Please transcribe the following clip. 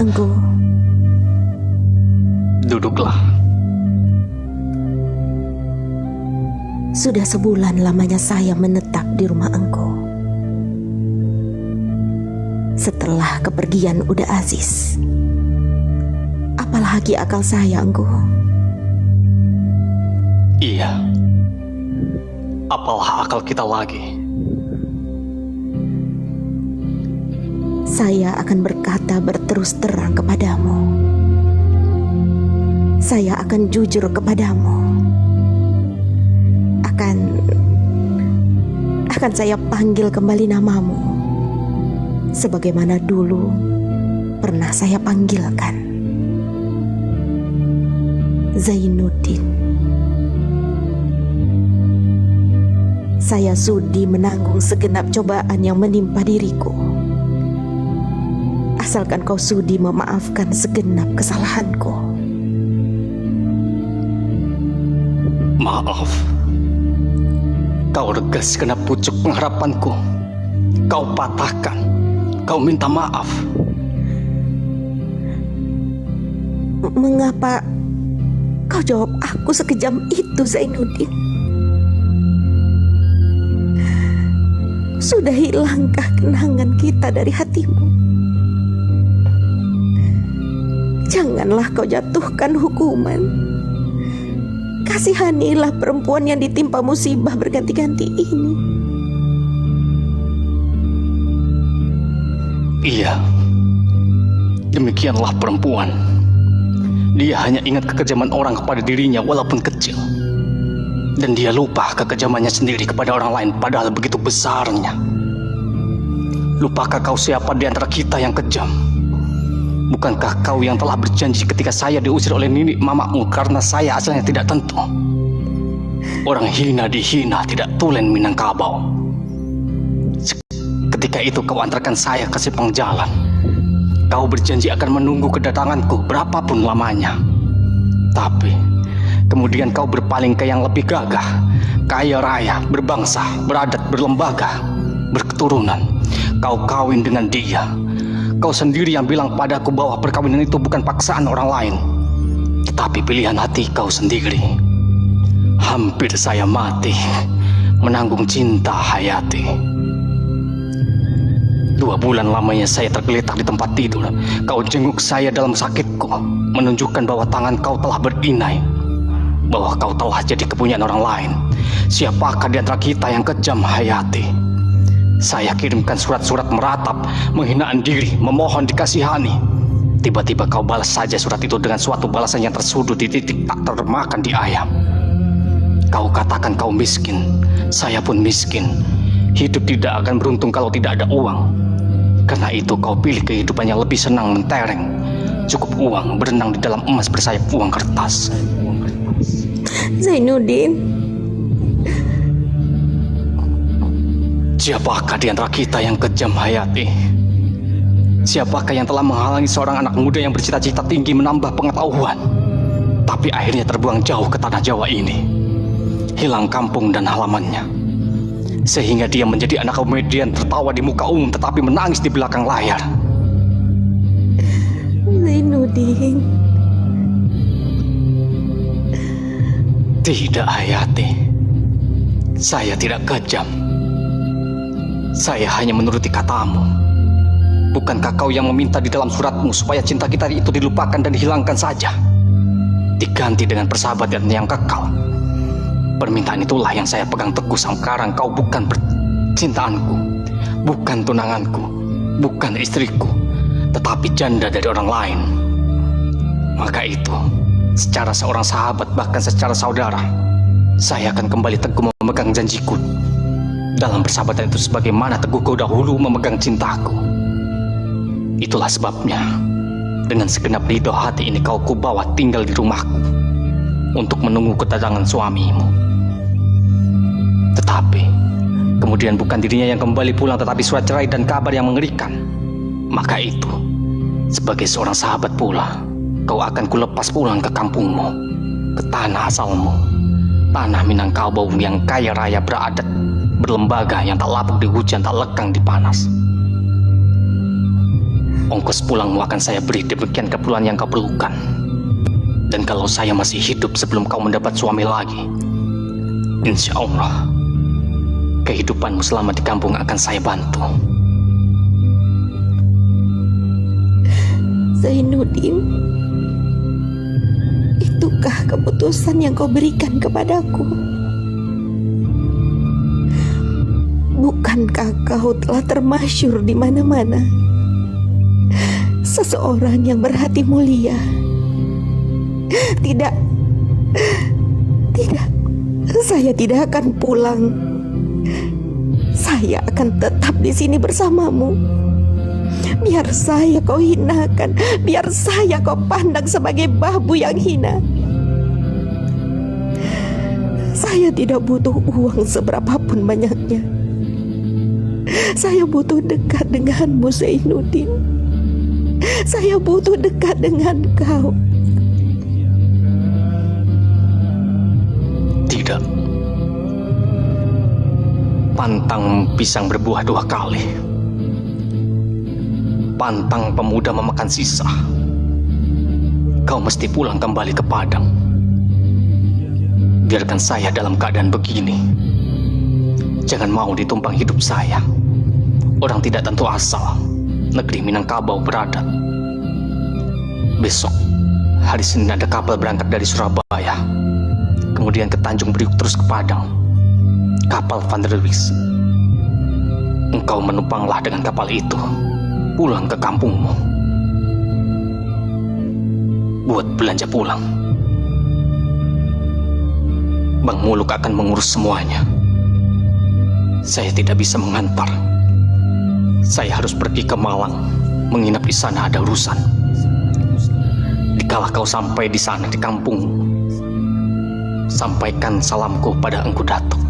Engku. Duduklah. Sudah sebulan lamanya saya menetap di rumah engkau. Setelah kepergian Uda Aziz, apalagi akal saya engkau. Iya. Apalah akal kita lagi? Saya akan berkata berterus terang kepadamu. Saya akan jujur kepadamu. Akan saya panggil kembali namamu sebagaimana dulu pernah saya panggilkan. Zainuddin. Saya sudi menanggung segenap cobaan yang menimpa diriku, asalkan kau sudi memaafkan segenap kesalahanku. Maaf. Kau regas segenap pucuk pengharapanku. Kau patahkan. Kau minta maaf. Mengapa kau jawab aku sekejam itu, Zainuddin? Sudah hilangkah kenangan kita dari hatimu? Janganlah kau jatuhkan hukuman. Kasihanilah perempuan yang ditimpa musibah berganti-ganti ini. Iya. Demikianlah perempuan. Dia hanya ingat kekejaman orang kepada dirinya walaupun kecil. Dan dia lupa kekejamannya sendiri kepada orang lain padahal begitu besarnya. Lupakah kau siapa di antara kita yang kejam? Bukankah kau yang telah berjanji ketika saya diusir oleh nenek mamamu karena saya asalnya tidak tentu? Orang hina dihina, tidak tulen Minangkabau. Ketika itu kau antarkan saya ke simpang jalan. Kau berjanji akan menunggu kedatanganku berapapun lamanya. Tapi kemudian kau berpaling ke yang lebih gagah, kaya raya, berbangsa, beradat, berlembaga, berketurunan. Kau kawin dengan dia. Kau sendiri yang bilang padaku bahwa perkawinan itu bukan paksaan orang lain, tetapi pilihan hati kau sendiri. Hampir saya mati menanggung cinta Hayati. 2 bulan lamanya saya tergeletak di tempat tidur. Kau jenguk saya dalam sakitku, menunjukkan bahwa tangan kau telah berinai, bahwa kau telah jadi kepunyaan orang lain. Siapakah di antara kita yang kejam, Hayati? Saya kirimkan surat-surat meratap, menghinaan diri, memohon dikasihani. Tiba-tiba kau balas saja surat itu dengan suatu balasan yang tersudut di titik tak termakan di ayam. Kau katakan kau miskin, saya pun miskin. Hidup tidak akan beruntung kalau tidak ada uang. Karena itu kau pilih kehidupan yang lebih senang mentereng. Cukup uang berenang di dalam emas bersayap uang kertas. Zainuddin, siapakah di antara kita yang kejam, Hayati? Siapakah yang telah menghalangi seorang anak muda yang bercita-cita tinggi menambah pengetahuan, tapi akhirnya terbuang jauh ke tanah Jawa ini, hilang kampung dan halamannya, sehingga dia menjadi anak komedian tertawa di muka umum tetapi menangis di belakang layar? Zainuddin. Tidak, Hayati. Saya tidak kejam. Saya hanya menuruti katamu. Bukankah kau yang meminta di dalam suratmu supaya cinta kita itu dilupakan dan dihilangkan saja, diganti dengan persahabatan yang kekal? Permintaan itulah yang saya pegang teguh sekarang. Kau bukan percintaanku, bukan tunanganku, bukan istriku, tetapi janda dari orang lain. Maka itu, secara seorang sahabat, bahkan secara saudara, saya akan kembali teguh memegang janjiku dalam persahabatan itu sebagaimana teguh kau dahulu memegang cintaku. Itulah sebabnya dengan segenap ridho hati ini kau kubawa tinggal di rumahku untuk menunggu kedatangan suamimu. Tetapi kemudian bukan dirinya yang kembali pulang, tetapi surat cerai dan kabar yang mengerikan. Maka itu, sebagai seorang sahabat pula, kau akan kulepas pulang ke kampungmu, ke tanah asalmu, tanah Minangkabau yang kaya raya, beradat, berlembaga, yang tak lapuk di hujan, tak lekang di panas. ongkos pulangmu akan saya beri demikian keperluan yang kau perlukan. Dan kalau saya masih hidup sebelum kau mendapat suami lagi, insya Allah kehidupanmu selama di kampung akan saya bantu. Zainuddin, itukah keputusan yang kau berikan kepadaku? Bukankah kau telah termasyhur di mana-mana? Seseorang yang berhati mulia. Tidak, saya tidak akan pulang. Saya akan tetap di sini bersamamu. Biar saya kau hinakan, biar saya kau pandang sebagai babu yang hina. Saya tidak butuh uang seberapapun banyaknya. Saya butuh dekat denganmu, Zainuddin. Saya butuh dekat dengan kau. Tidak. Pantang pisang berbuah 2 kali. Pantang pemuda memakan sisa. Kau mesti pulang kembali ke Padang. Biarkan saya dalam keadaan begini. Jangan mau ditumpang hidup saya. Orang tidak tentu asal. Negeri Minangkabau beradat. Besok hari Senin ada kapal berangkat dari Surabaya, kemudian ke Tanjung Priuk terus ke Padang. Kapal Van der Wijk. Engkau menumpanglah dengan kapal itu pulang ke kampungmu. Buat belanja pulang. Bang Muluk akan mengurus semuanya. Saya tidak bisa mengantar. Saya harus pergi ke Malang, menginap di sana ada urusan. Dikala kau sampai di sana di kampung, sampaikan salamku pada Engku Datuk.